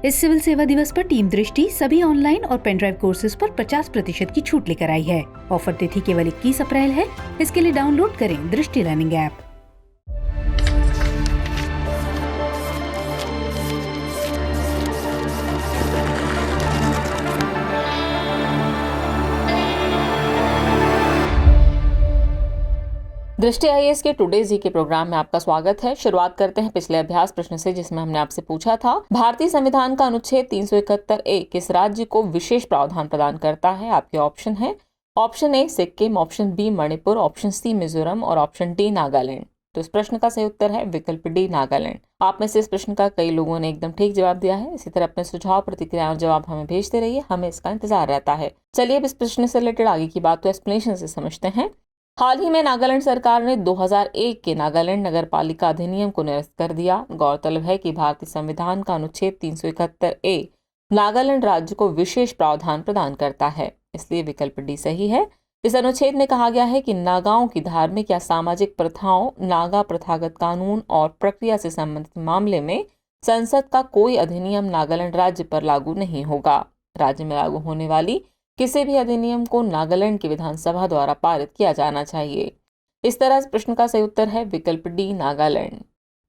इस सिविल सेवा दिवस पर टीम दृष्टि सभी ऑनलाइन और पेनड्राइव कोर्सेज पर 50% की छूट लेकर आई है। ऑफर तिथि केवल 21 अप्रैल है। इसके लिए डाउनलोड करें दृष्टि लर्निंग ऐप। दृष्टि आईएएस के टुडे जी के प्रोग्राम में आपका स्वागत है। शुरुआत करते हैं पिछले अभ्यास प्रश्न से, जिसमें हमने आपसे पूछा था भारतीय संविधान का अनुच्छेद 371A किस राज्य को विशेष प्रावधान प्रदान करता है। आपके ऑप्शन है option A Sikkim, option B Manipur, option C Mizoram और ऑप्शन डी नागालैंड। तो इस प्रश्न का सही उत्तर है विकल्प डी नागालैंड। आप में से इस प्रश्न का कई लोगों ने एकदम ठीक जवाब दिया है। इसी तरह अपने सुझाव, प्रतिक्रिया और जवाब हमें भेजते रहिए, हमें इसका इंतजार रहता है। चलिए अब इस प्रश्न से रिलेटेड आगे की बात को एक्सप्लेनेशन से समझते हैं। हाल ही में नागालैंड सरकार ने 2001 के नागालैंड नगर पालिका अधिनियम को निरस्त कर दिया। गौरतलब है कि भारतीय संविधान का अनुच्छेद 371A नागालैंड राज्य को विशेष प्रावधान प्रदान करता है, इसलिए विकल्प डी सही है। इस अनुच्छेद में कहा गया है कि नागाओं की धार्मिक या सामाजिक प्रथाओं, नागा प्रथागत कानून और प्रक्रिया से संबंधित मामले में संसद का कोई अधिनियम नागालैंड राज्य पर लागू नहीं होगा। राज्य में लागू होने वाली किसी भी अधिनियम को नागालैंड की विधानसभा द्वारा पारित किया जाना चाहिए। इस तरह इस प्रश्न का सही उत्तर है विकल्प डी नागालैंड।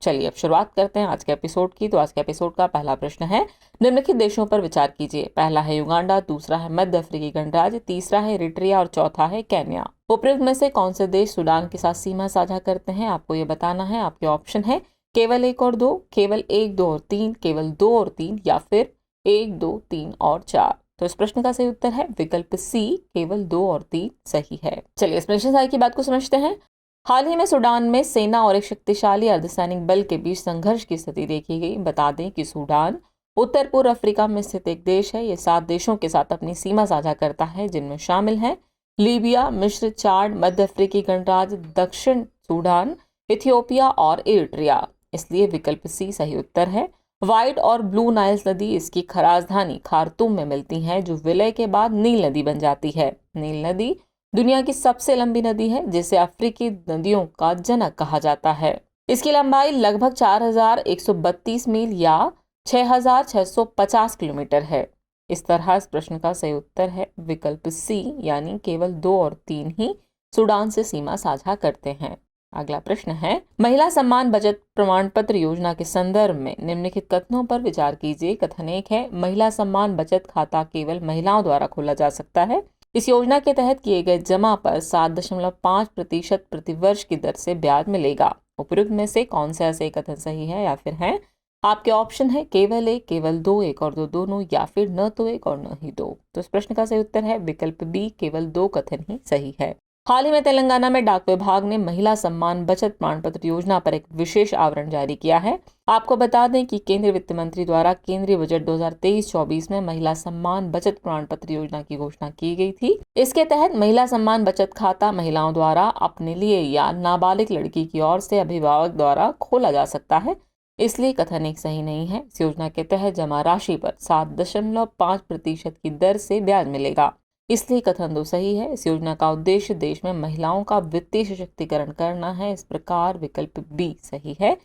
चलिए अब शुरुआत करते हैं आज के एपिसोड की। तो आज के एपिसोड का पहला प्रश्न है, निम्नलिखित देशों पर विचार कीजिए। पहला है युगांडा, दूसरा है मध्य अफ्रीकी गणराज्य, तीसरा है इरिट्रिया और चौथा है केन्या। उपयुक्त में से कौन से देश सूडान के साथ सीमा साझा करते हैं, आपको ये बताना है। आपके ऑप्शन है केवल 1 और 2, केवल 1, 2 और 3, केवल 2 और 3 या फिर 1, 2, 3 और 4। तो इस प्रश्न का सही उत्तर है विकल्प सी, केवल 2 और 3 सही है। चलिए एक्सप्लेनेशन साइड की बात को समझते हैं। हाल ही में सूडान में सेना और एक शक्तिशाली अर्धसैनिक बल के बीच संघर्ष की स्थिति देखी गई। बता दें कि सूडान उत्तर पूर्व अफ्रीका में स्थित एक देश है। ये 7 देशों के साथ अपनी सीमा साझा करता है, जिनमें शामिल हैं लीबिया, मिस्र, चाड, मध्य अफ्रीकी गणराज्य, दक्षिण सूडान, इथियोपिया और इरिट्रिया। इसलिए विकल्प सी सही उत्तर है। व्हाइट और ब्लू नाइल्स नदी इसकी राजधानी खार्तूम में मिलती है, जो विलय के बाद नील नदी बन जाती है। नील नदी दुनिया की सबसे लंबी नदी है, जिसे अफ्रीकी नदियों का जनक कहा जाता है। इसकी लंबाई लगभग 4132 मील या 6650 किलोमीटर है। इस तरह इस प्रश्न का सही उत्तर है विकल्प सी, यानी केवल 2 और 3 ही सूडान से सीमा साझा करते हैं। अगला प्रश्न है, महिला सम्मान बचत प्रमाण पत्र योजना के संदर्भ में निम्नलिखित कथनों पर विचार कीजिए। कथन 1 है, महिला सम्मान बचत खाता केवल महिलाओं द्वारा खोला जा सकता है। इस योजना के तहत किए गए जमा पर 7.5% प्रतिवर्ष की दर से ब्याज मिलेगा। उपयुक्त में से कौन सा ऐसे कथन सही है या फिर है। आपके ऑप्शन है केवल 1, केवल 2, 1 और 2 दोनों, या फिर न तो 1 और न ही 2। तो इस प्रश्न का सही उत्तर है विकल्प बी, केवल 2 कथन ही सही है। हाल ही में तेलंगाना में डाक विभाग ने महिला सम्मान बचत प्रमाण पत्र योजना पर एक विशेष आवरण जारी किया है। आपको बता दें कि केंद्रीय वित्त मंत्री द्वारा केंद्रीय बजट 2023-24 में महिला सम्मान बचत प्रमाण पत्र योजना की घोषणा की गई थी। इसके तहत महिला सम्मान बचत खाता महिलाओं द्वारा अपने लिए या नाबालिग लड़की की ओर से अभिभावक द्वारा खोला जा सकता है, इसलिए कथन एक सही नहीं है। इस योजना के तहत जमा राशि पर 7.5% की दर से ब्याज मिलेगा, इसलिए कथन 2 सही है। इस योजना का उद्देश्य देश में महिलाओं का वित्तीय सशक्तिकरण करना है। इस प्रकार विकल्प बी सही है,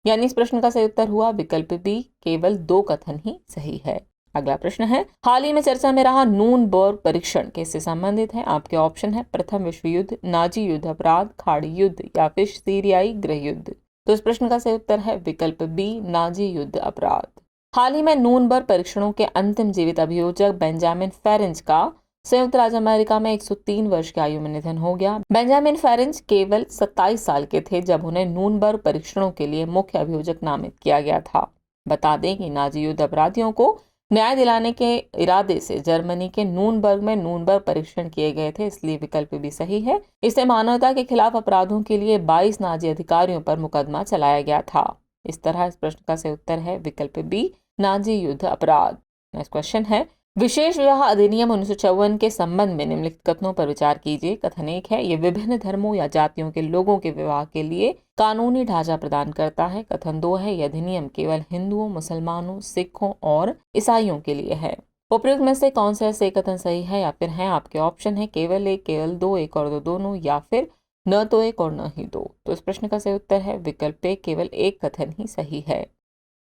यानी इस प्रश्न का सही उत्तर हुआ विकल्प बी, केवल 2 कथन ही सही है। अगला प्रश्न है, हाल ही में चर्चा में रहा नूर्नबर्ग परीक्षण किससे संबंधित है। आपके ऑप्शन है प्रथम विश्व युद्ध, नाजी युद्ध अपराध, खाड़ी युद्ध या फिर सीरियाई गृह युद्ध। तो इस प्रश्न का सही उत्तर है विकल्प बी, नाजी युद्ध अपराध। हाल ही में नूर्नबर्ग परीक्षणों के अंतिम जीवित अभियोजक बेंजामिन फेरेंज का संयुक्त राज्य अमेरिका में 103 वर्ष की आयु में निधन हो गया। बेंजामिन फेरेंज केवल 27 साल के थे जब उन्हें नूर्नबर्ग परीक्षणों के लिए मुख्य अभियोजक नामित किया गया था। बता दें कि नाजी युद्ध अपराधियों को न्याय दिलाने के इरादे से जर्मनी के नूर्नबर्ग में नूर्नबर्ग परीक्षण किए गए थे, इसलिए विकल्प भी सही है। इससे मानवता के खिलाफ अपराधों के लिए 22 नाजी अधिकारियों पर मुकदमा चलाया गया था। इस तरह इस प्रश्न का सही उत्तर है विकल्प बी, नाजी युद्ध अपराध। नेक्स्ट क्वेश्चन है, विशेष विवाह अधिनियम 1954 के संबंध में निम्नलिखित कथनों पर विचार कीजिए। कथन 1 है, ये विभिन्न धर्मों या जातियों के लोगों के विवाह के लिए कानूनी ढांचा प्रदान करता है। कथन 2 है, यह अधिनियम केवल हिंदुओं, मुसलमानों, सिखों और ईसाइयों के लिए है। उपयुक्त में से कौन सा ऐसे कथन सही है या फिर है। आपके ऑप्शन है केवल 1, केवल 2, 1 और 2 दोनों, या फिर न तो 1 और न ही 2। तो इस प्रश्न का सही उत्तर है विकल्प ए, केवल 1 कथन ही सही है।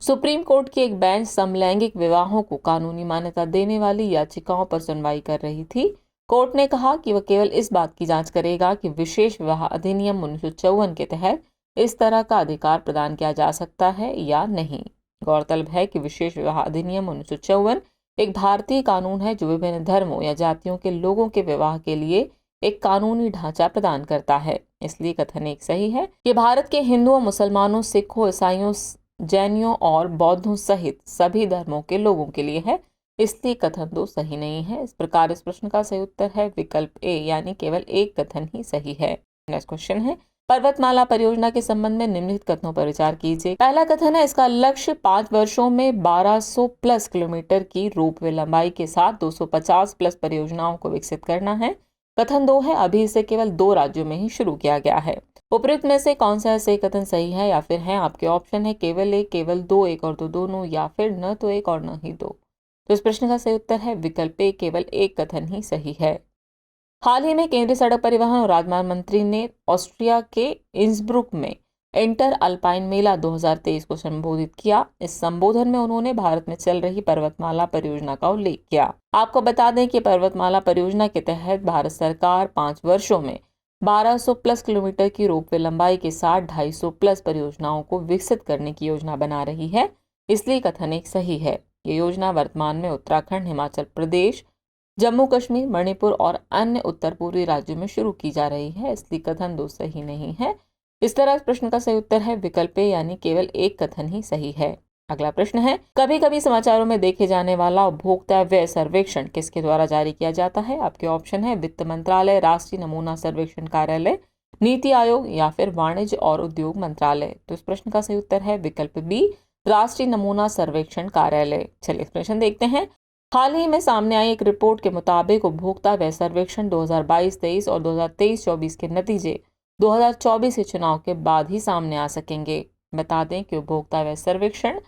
सुप्रीम कोर्ट की एक बेंच समलैंगिक विवाहों को कानूनी मान्यता देने वाली याचिकाओं पर सुनवाई कर रही थी। कोर्ट ने कहा कि वह केवल इस बात की जांच करेगा कि विशेष विवाह अधिनियम 1954 के तहत इस तरह का अधिकार प्रदान किया जा सकता है या नहीं। गौरतलब है कि विशेष विवाह अधिनियम 1954 एक भारतीय कानून है जो विभिन्न धर्मों या जातियों के लोगों के विवाह के लिए एक कानूनी ढांचा प्रदान करता है। इसलिए कथन एक सही है कि भारत के हिंदुओं, मुसलमानों, सिखों, ईसाइयों, जैनियों और बौद्धों सहित सभी धर्मों के लोगों के लिए है। इसलिए कथन 2 सही नहीं है। इस प्रकार इस प्रश्न का सही उत्तर है विकल्प ए, यानी केवल एक कथन ही सही है। नेक्स्ट क्वेश्चन है, पर्वतमाला परियोजना के संबंध में निम्नलिखित कथनों पर विचार कीजिए। पहला कथन है, इसका लक्ष्य 5 वर्षों में 1200 प्लस किलोमीटर की रोपवे लंबाई के साथ 250 प्लस परियोजनाओं को विकसित करना है। कथन 2 है, अभी इसे केवल 2 राज्यों में ही शुरू किया गया है। उपयुक्त में से कौन सा सही कथन सही है, या फिर है आपके ऑप्शन है केवल एक, केवल 2, एक और 2 दोनों, या फिर न तो एक और न ही 2। तो इस प्रश्न का सही उत्तर है विकल्प ए, केवल एक कथन ही सही है। हाल ही में केंद्रीय सड़क परिवहन और राजमार्ग मंत्री ने ऑस्ट्रिया के इंसब्रुक में इंटर अल्पाइन मेला 2023 को संबोधित किया। इस संबोधन में उन्होंने भारत में चल रही पर्वतमाला परियोजना का उल्लेख किया। आपको बता दें कि पर्वतमाला परियोजना के तहत भारत सरकार 5 वर्षों में 1200 प्लस किलोमीटर की रोपवे लंबाई के साथ 250 प्लस परियोजनाओं को विकसित करने की योजना बना रही है। इसलिए कथन एक सही है। ये योजना वर्तमान में उत्तराखंड, हिमाचल प्रदेश, जम्मू कश्मीर, मणिपुर और अन्य उत्तर पूर्वी राज्यों में शुरू की जा रही है। इसलिए कथन 2 सही नहीं है। इस तरह इस प्रश्न का सही उत्तर है विकल्प ए, यानी केवल एक कथन ही सही है। अगला प्रश्न है, कभी कभी समाचारों में देखे जाने वाला उपभोक्ता व्यय सर्वेक्षण किसके द्वारा जारी किया जाता है? आपके ऑप्शन है वित्त मंत्रालय, राष्ट्रीय नमूना सर्वेक्षण कार्यालय, नीति आयोग, या फिर वाणिज्य और उद्योग मंत्रालय। तो इस प्रश्न का सही उत्तर है विकल्प बी, राष्ट्रीय नमूना सर्वेक्षण कार्यालय। चलिए प्रश्न देखते हैं। हाल ही में सामने आई एक रिपोर्ट के मुताबिक उपभोक्ता व्यय सर्वेक्षण 2022-23 और 2023-24 के नतीजे 2024 के चुनाव के बाद ही सामने आ सकेंगे। बता दें कि उपभोक्ता व्यय सर्वेक्षण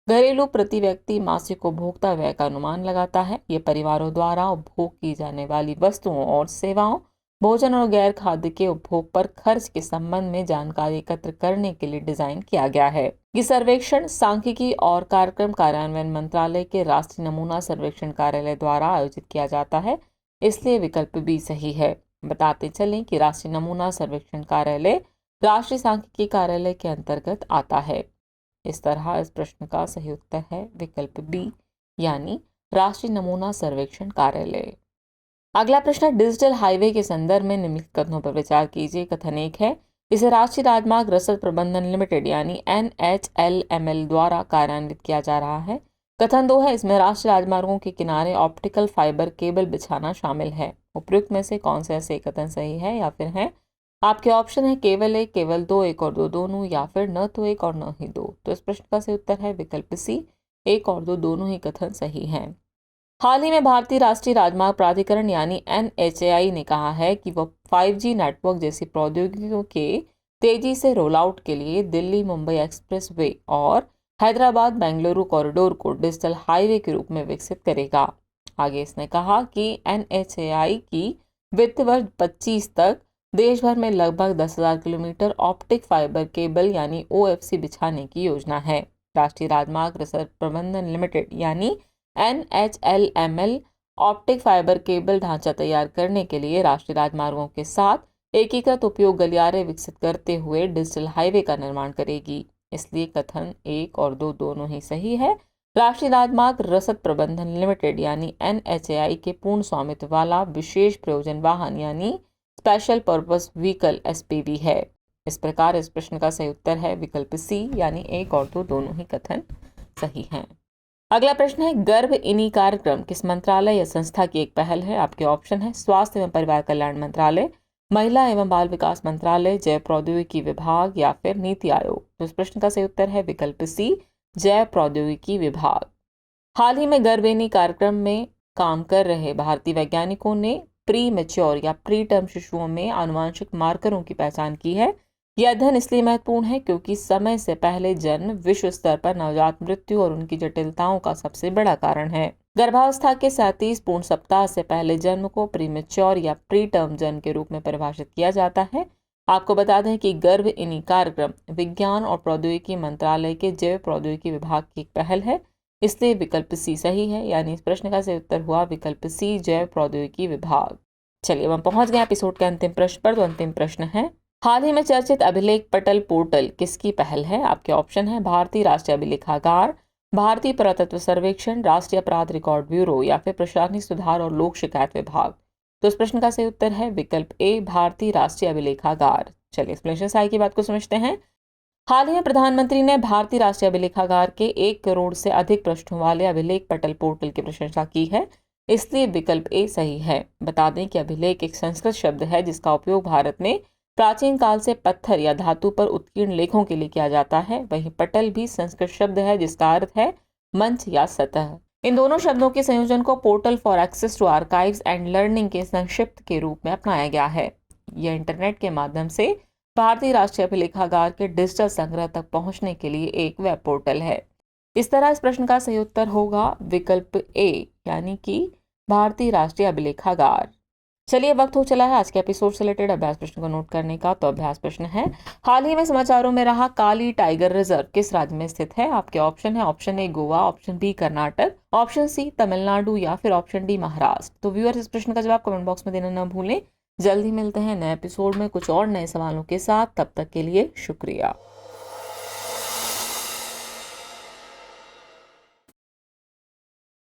घरेलू प्रति व्यक्ति मासिक उपभोक्ता व्यय का अनुमान लगाता है। ये परिवारों द्वारा उपभोग की जाने वाली वस्तुओं और सेवाओं, भोजन और गैर खाद्य के उपभोग पर खर्च के संबंध में जानकारी एकत्र करने के लिए डिजाइन किया गया है। ये सर्वेक्षण सांख्यिकी और कार्यक्रम कार्यान्वयन मंत्रालय के राष्ट्रीय नमूना सर्वेक्षण कार्यालय द्वारा आयोजित किया जाता है। इसलिए विकल्प बी सही है। बताते चलें कि राष्ट्रीय नमूना सर्वेक्षण कार्यालय राष्ट्रीय सांख्यिकी कार्यालय के अंतर्गत आता है। इस तरह इस प्रश्न का सही उत्तर है विकल्प बी, यानी राष्ट्रीय नमूना सर्वेक्षण कार्यालय। अगला प्रश्न, डिजिटल हाईवे के संदर्भ में निम्नलिखित कथनों पर विचार कीजिए। कथन एक है, इसे राष्ट्रीय राजमार्ग रसद प्रबंधन लिमिटेड यानी NHLML द्वारा कार्यान्वित किया जा रहा है। कथन 2 है, इसमें राष्ट्रीय राजमार्गों के किनारे ऑप्टिकल फाइबर केबल बिछाना शामिल है। उपयुक्त में से कौन सा सही कथन सही है, या फिर है आपके ऑप्शन है केवल एक, केवल 2, एक और 2 दोनों, या फिर न तो एक और न ही 2। तो इस प्रश्न का सही उत्तर है विकल्प सी, एक और 2 दोनों ही कथन सही हैं। हाल ही में भारतीय राष्ट्रीय राजमार्ग प्राधिकरण यानी NHAI ने कहा है कि वह 5G नेटवर्क जैसी प्रौद्योगिकियों के तेजी से रोल आउट के लिए दिल्ली मुंबई एक्सप्रेस वे और हैदराबाद बेंगलुरु कॉरिडोर को डिजिटल हाईवे के रूप में विकसित करेगा। आगे इसने कहा कि NHAI की वित्त वर्ष 25 तक देश भर में लगभग 10,000 किलोमीटर ऑप्टिक फाइबर केबल यानी OFC बिछाने की योजना है। राष्ट्रीय राजमार्ग रसद प्रबंधन लिमिटेड यानी NHLML ऑप्टिक फाइबर केबल ढांचा तैयार करने के लिए राष्ट्रीय राजमार्गों के साथ एकीकृत उपयोग गलियारे विकसित करते हुए डिजिटल हाईवे का निर्माण करेगी। इसलिए कथन 1 और 2 दोनों ही सही है। राष्ट्रीय राजमार्ग रसद प्रबंधन लिमिटेड यानी NHAI के पूर्ण स्वामित्व वाला विशेष प्रयोजन वाहन यानी स्पेशल पर्पस व्हीकल SPV है। इस प्रकार इस प्रश्न का सही उत्तर है विकल्प सी, यानी 1 और 2 दोनों ही कथन सही हैं। अगला प्रश्न है, गर्भइनी कार्यक्रम किस मंत्रालय या संस्था की एक पहल है? आपके ऑप्शन है स्वास्थ्य एवं परिवार कल्याण मंत्रालय, महिला एवं बाल विकास मंत्रालय, जैव प्रौद्योगिकी विभाग, या फिर नीति आयोग। तो इस प्रश्न का सही उत्तर है विकल्प सी, जैव प्रौद्योगिकी विभाग। हाल ही में गर्भइनी कार्यक्रम में काम कर रहे भारतीय वैज्ञानिकों ने प्री मैच्योर या प्री टर्म शिशुओं में आनुवांशिक मार्करों की पहचान की है। यह अध्ययन इसलिए महत्वपूर्ण है क्योंकि समय से पहले जन्म विश्व स्तर पर नवजात मृत्यु और उनकी जटिलताओं का सबसे बड़ा कारण है। गर्भावस्था के 37 पूर्ण सप्ताह से पहले जन्म को प्रीमेच्योर या प्री टर्म जन्म के रूप में परिभाषित किया जाता है। आपको बता दें कि गर्भ इनी कार्यक्रम विज्ञान और प्रौद्योगिकी मंत्रालय के जैव प्रौद्योगिकी विभाग की एक पहल है, इसलिए विकल्प सी सही है। यानी इस प्रश्न का सही उत्तर हुआ विकल्प सी, जैव प्रौद्योगिकी विभाग। चलिए अब हम पहुंच गए एपिसोड के अंतिम प्रश्न पर। तो अंतिम प्रश्न है, हाल ही में चर्चित अभिलेख पटल पोर्टल किसकी पहल है? आपके ऑप्शन है भारतीय राष्ट्रीय अभिलेखागार, भारतीय पुरातत्व सर्वेक्षण, राष्ट्रीय अपराध रिकॉर्ड ब्यूरो या फिर प्रशासनिक सुधार और लोक शिकायत विभाग। तो इस प्रश्न का सही उत्तर है विकल्प ए, भारतीय राष्ट्रीय अभिलेखागार। चलिए एक्सप्लेनेशन से आगे की बात को समझते हैं। हाल ही में प्रधानमंत्री ने भारतीय राष्ट्रीय अभिलेखागार के 1 करोड़ से अधिक पृष्ठों वाले अभिलेख पटल पोर्टल की प्रशंसा की है, इसलिए विकल्प ए सही है। बता दें कि अभिलेख एक संस्कृत शब्द है जिसका उपयोग भारत में प्राचीन काल से पत्थर या धातु पर उत्कीर्ण लेखों के लिए किया जाता है। वहीं पटल भी संस्कृत शब्द है जिसका अर्थ है मंच या सतह। इन दोनों शब्दों के संयोजन को portal for access to archives and learning के संक्षिप्त के रूप में अपनाया गया है। यह इंटरनेट के माध्यम से भारतीय राष्ट्रीय अभिलेखागार के डिजिटल संग्रह तक पहुंचने के लिए एक वेब पोर्टल है। इस तरह इस प्रश्न का सही उत्तर होगा विकल्प ए, यानी कि भारतीय राष्ट्रीय अभिलेखागार। चलिए वक्त हो चला है आज के एपिसोड से रिलेटेड अभ्यास प्रश्न को नोट करने का। तो अभ्यास प्रश्न है, हाल ही में समाचारों में रहा काली टाइगर रिजर्व किस राज्य में स्थित है? आपके ऑप्शन है option A Goa, option B Karnataka, option C Tamil Nadu या फिर ऑप्शन डी महाराष्ट्र। तो व्यूअर्स इस प्रश्न का जवाब कमेंट बॉक्स में देना न भूलें। जल्द ही मिलते हैं नए एपिसोड में कुछ और नए सवालों के साथ। तब तक के लिए शुक्रिया।